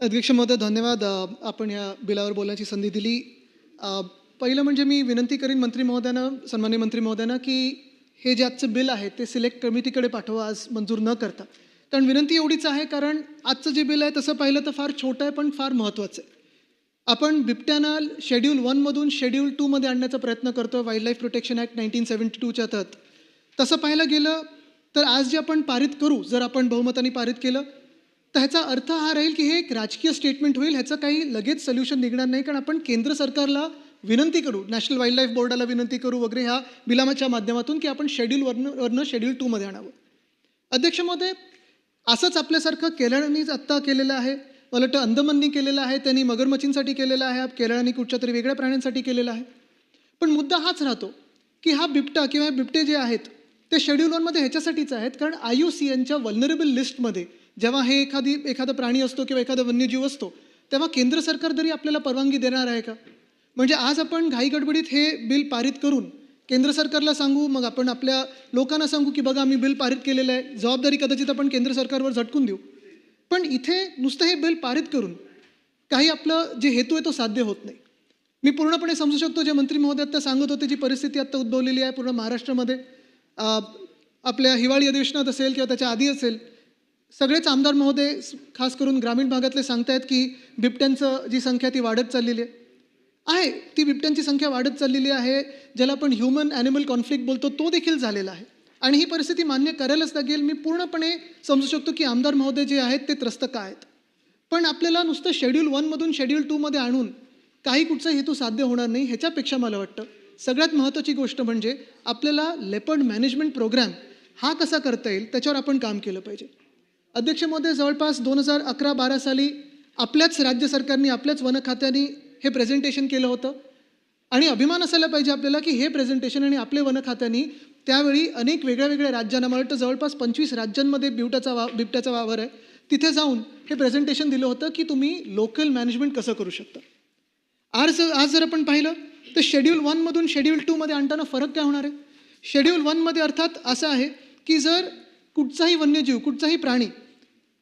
अध्यक्ष महोदय धन्यवाद. आपण या बिलावर बोलण्याची संधी दिली. पहिलं म्हणजे मी विनंती करीन मंत्री महोदयांना, सन्माननीय मंत्री महोदयांना, की हे जे आजचं बिल आहे ते सिलेक्ट कमिटीकडे पाठवा आज मंजूर न करता. कारण विनंती एवढीच आहे, कारण आजचं जे बिल आहे तसं पाहिलं तर फार छोटं आहे पण फार महत्त्वाचं आहे. आपण बिबट्याना शेड्यूल 1 मधून शेड्यूल 2 मध्ये आणण्याचा प्रयत्न करतो वाईल्ड लाईफ प्रोटेक्शन ॲक्ट 1972च्या तहत. तसं पाहायला गेलं तर आज जे आपण पारित करू, जर आपण बहुमताने पारित केलं तर ह्याचा अर्थ हा राहील की हे एक राजकीय स्टेटमेंट होईल. ह्याचं काही लगेच सोल्युशन निघणार नाही, कारण आपण केंद्र सरकारला विनंती करू, नॅशनल वाईल्ड लाईफ बोर्डाला विनंती करू वगैरे ह्या बिलाच्या माध्यमातून की आपण शेड्यूल वरनं शेड्यूल 2 मध्ये आणावं. अध्यक्ष महोदय, असंच आपल्यासारखं केरळनीच आत्ता केलेलं आहे. मला वाटतं अंदमाननी केलेलं आहे, त्यांनी मगरमच्छींसाठी केलेलं आहे, केरळाने कुठच्या तरी वेगळ्या प्राण्यांसाठी केलेलं आहे. पण मुद्दा हाच राहतो की हा बिबटा किंवा बिबटे जे आहेत ते शेड्यूल 1 मध्ये ह्याच्यासाठीच आहेत, कारण IUCNच्या वल्नरेबल लिस्टमध्ये जेव्हा हे एखादा प्राणी असतो किंवा एखादा वन्यजीव असतो तेव्हा केंद्र सरकार तरी आपल्याला परवानगी देणार आहे का? म्हणजे आज आपण घाईगडबडीत हे बिल पारित करून केंद्र सरकारला सांगू, मग आपण आपल्या लोकांना सांगू की बघा आम्ही बिल पारित केलेलं आहे, जबाबदारी कदाचित आपण केंद्र सरकारवर झटकून देऊ. पण इथे नुसतं हे बिल पारित करून काही आपलं जे हेतू आहे तो साध्य होत नाही. मी पूर्णपणे समजू शकतो जे मंत्री महोदय आत्ता सांगत होते, जी परिस्थिती आत्ता उद्भवलेली आहे पूर्ण महाराष्ट्रामध्ये. आपल्या हिवाळी अधिवेशनात असेल किंवा त्याच्या आधी असेल, सगळेच आमदार महोदय खास करून ग्रामीण भागातले सांगतायत की बिबट्यांचं जी संख्या ती वाढत चाललेली आहे. ती बिबट्यांची संख्या वाढत चाललेली आहे. ज्याला आपण ह्युमन ॲनिमल कॉन्फ्लिक्ट बोलतो तो देखील झालेला आहे आणि ही परिस्थिती मान्य करायलाच लागेल. मी पूर्णपणे समजू शकतो की आमदार महोदय जे आहेत ते त्रस्त का आहेत. पण आपल्याला नुसतं शेड्यूल 1 मधून शेड्यूल 2 मध्ये आणून काही कुठचा हेतू साध्य होणार नाही. ह्याच्यापेक्षा मला वाटतं सगळ्यात महत्त्वाची गोष्ट म्हणजे आपल्याला लेपर्ड मॅनेजमेंट प्रोग्राम हा कसा करता येईल त्याच्यावर आपण काम केलं पाहिजे. अध्यक्ष महोदय, जवळपास 2011-12 साली आपल्याच राज्य सरकारने, आपल्याच वन खात्याने हे प्रेझेंटेशन केलं होतं आणि अभिमान असायला पाहिजे आपल्याला की हे प्रेझेंटेशन आणि आपले वन खात्याने त्यावेळी अनेक वेगळ्या राज्यांना, मला वाटतं जवळपास 25 राज्यांमध्ये बिबट्याचा वावर आहे, तिथे जाऊन हे प्रेझेंटेशन दिलं होतं की तुम्ही लोकल मॅनेजमेंट कसं करू शकता. आज जर आपण पाहिलं तर शेड्यूल 1 मधून शेड्यूल 2 मध्ये आणताना फरक काय होणार आहे? शेड्यूल 1 मध्ये अर्थात असं आहे की जर कुठचाही वन्यजीव, कुठचाही प्राणी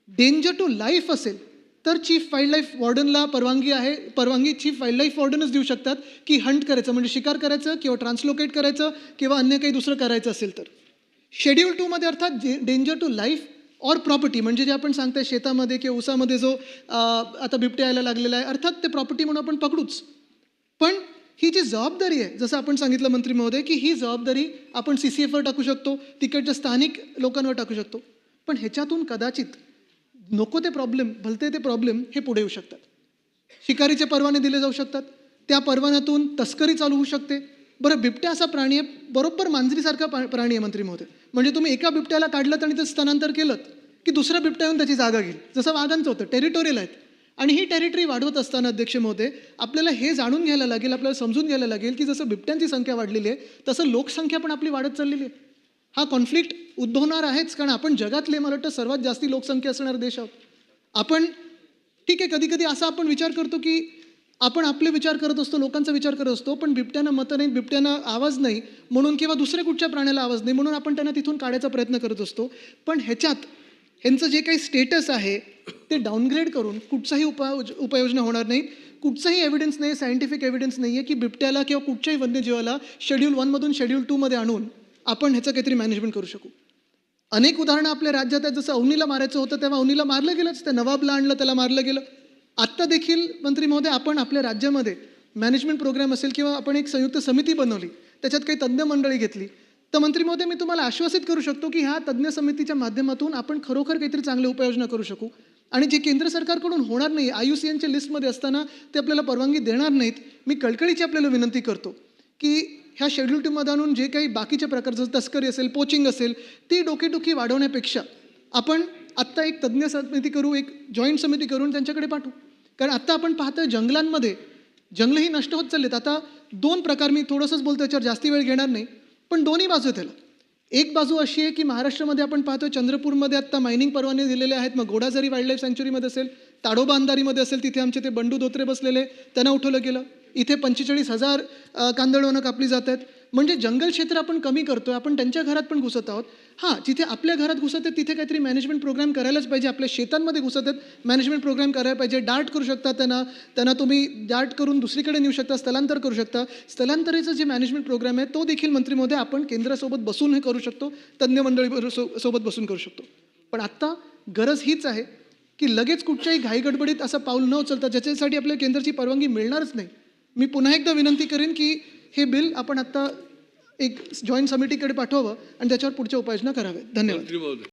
डेंजर टू लाईफ असेल तर चीफ वाईल्ड लाईफ वॉर्डनला परवानगी आहे. परवानगी चीफ वाईल्ड लाईफ वॉर्डनच देऊ शकतात की हंट करायचं म्हणजे शिकार करायचं किंवा ट्रान्सलोकेट करायचं किंवा अन्य काही दुसरं करायचं असेल तर. शेड्यूल 2 मध्ये अर्थात danger to life or property म्हणजे जे आपण सांगताय शेतामध्ये किंवा ऊसामध्ये जो आता बिबट्या यायला लागलेला आहे, अर्थात ते प्रॉपर्टी म्हणून आपण पकडूच. पण ही जी जबाबदारी आहे, जसं आपण सांगितलं मंत्री महोदय की ही जबाबदारी आपण CCFवर टाकू शकतो, तिकडच्या स्थानिक लोकांवर टाकू शकतो. पण ह्याच्यातून कदाचित नको ते प्रॉब्लेम, भलते ते प्रॉब्लेम हे पुढे येऊ शकतात. शिकारीचे परवाने दिले जाऊ शकतात, त्या परवान्यातून तस्करी चालू होऊ शकते. बरं, बिबट्या असा प्राणी आहे, बरोबर मांजरीसारखा प्राणी आहे मंत्री महोदय. म्हणजे तुम्ही एका बिबट्याला काढलं आणि ते स्थलांतर केलं की दुसरा बिबट्या येऊन त्याची जागा घेईल, जसं वाघांचं होतं. टेरिटोरियल आहेत आणि ही टेरिटरी वाढवत असताना अध्यक्ष महोदय आपल्याला हे जाणून घ्यायला लागेल, आपल्याला समजून घ्यायला लागेल की जसं बिबट्यांची संख्या वाढलेली आहे तसं लोकसंख्या पण आपली वाढत चाललेली आहे. हा कॉन्फ्लिक्ट उद्भवणार आहेच, कारण आपण जगातले मला वाटतं सर्वात जास्ती लोकसंख्या असणारा देश आहोत. आपण ठीक आहे, कधी कधी असा आपण विचार करतो की आपण आपले विचार करत असतो, लोकांचा विचार करत असतो, पण बिबट्यांना मतं नाही, बिबट्यांना आवाज नाही म्हणून किंवा दुसऱ्या कुठच्या प्राण्याला आवाज नाही म्हणून आपण त्यांना तिथून काढायचा प्रयत्न करत असतो. पण ह्यांचं जे काही स्टेटस आहे ते डाऊनग्रेड करून कुठचाही उपाययोजना होणार नाही. कुठचाही एव्हिडन्स नाही, सायंटिफिक एव्हिडन्स नाही आहे की बिबट्याला किंवा कुठच्याही वन्यजीवाला शेड्यूल 1 मधून शेड्यूल 2 मध्ये आणून आपण ह्याचं काहीतरी मॅनेजमेंट करू शकू. अनेक उदाहरणं आपल्या राज्यात आहेत. जसं अवनीला मारायचं होतं तेव्हा अवनीला मारलं गेलंच, त्या नवाबला आणलं त्याला मारलं गेलं. आत्ता देखील मंत्री महोदय आपण आपल्या राज्यामध्ये मॅनेजमेंट प्रोग्राम असेल किंवा आपण एक संयुक्त समिती बनवली, त्याच्यात काही तज्ज्ञ मंडळी घेतली, तर मंत्री महोदय मी तुम्हाला आश्वासित करू शकतो की ह्या तज्ज्ञ समितीच्या माध्यमातून आपण खरोखर काहीतरी चांगली उपाययोजना करू शकू. आणि जे केंद्र सरकारकडून होणार नाही, IUCNच्या लिस्टमध्ये असताना ते आपल्याला परवानगी देणार नाहीत, मी कळकळीची आपल्याला विनंती करतो की ह्या शेड्यूल 2 मध्ये आणून जे काही बाकीचे प्रकार जसं तस्करी असेल, पोचिंग असेल, ती डोकेदुखी वाढवण्यापेक्षा आपण आत्ता एक तज्ज्ञ समिती करू, एक जॉईंट समिती करून त्यांच्याकडे पाठवू. कारण आत्ता आपण पाहतोय जंगलांमध्ये जंगलही नष्ट होत चाललेत. आता 2 प्रकार, मी थोडंसंच बोलतो, याच्यावर जास्ती वेळ घेणार नाही, पण दोन्ही बाजू आहेत त्याला. एक बाजू अशी आहे की महाराष्ट्रामध्ये आपण पाहतोय चंद्रपूरमध्ये आत्ता मायनिंग परवाने दिलेले आहेत. मग घोडाझरी वाईल्ड लाईफ सँच्युरीमध्ये असेल, ताडोबा अंधारीमध्ये असेल, तिथे आमचे ते बंडू धोत्रे बसलेले, त्यांना उठवलं गेलं. इथे 45,000 कांदळवनं कापली जात आहेत. म्हणजे जंगल क्षेत्र आपण कमी करतोय, आपण त्यांच्या घरात पण घुसत आहोत. हां, जिथे आपल्या घरात घुसत आहेत तिथे काहीतरी मॅनेजमेंट प्रोग्राम करायलाच पाहिजे. आपल्या शेतांमध्ये घुसत आहेत मॅनेजमेंट प्रोग्राम करायला पाहिजे. डार्ट करू शकता त्यांना तुम्ही डार्ट करून दुसरीकडे नेऊ शकता, स्थलांतर करू शकता. स्थलांतरीचं जे मॅनेजमेंट प्रोग्राम आहे तो देखील मंत्री महोदय आपण केंद्रासोबत बसून हे करू शकतो, तज्ज्ञ मंडळी सोबत बसून करू शकतो. पण आत्ता गरज हीच आहे की लगेच कुठच्याही घाईगडबडीत असं पाऊल न उचलता ज्याच्यासाठी आपल्याला केंद्राची परवानगी मिळणारच नाही. मी पुन्हा एकदा विनंती करेन की हे बिल आपण आत्ता एक जॉईंट समितीकडे पाठवावं आणि त्याच्यावर पुढच्या उपाययोजना कराव्यात. धन्यवाद.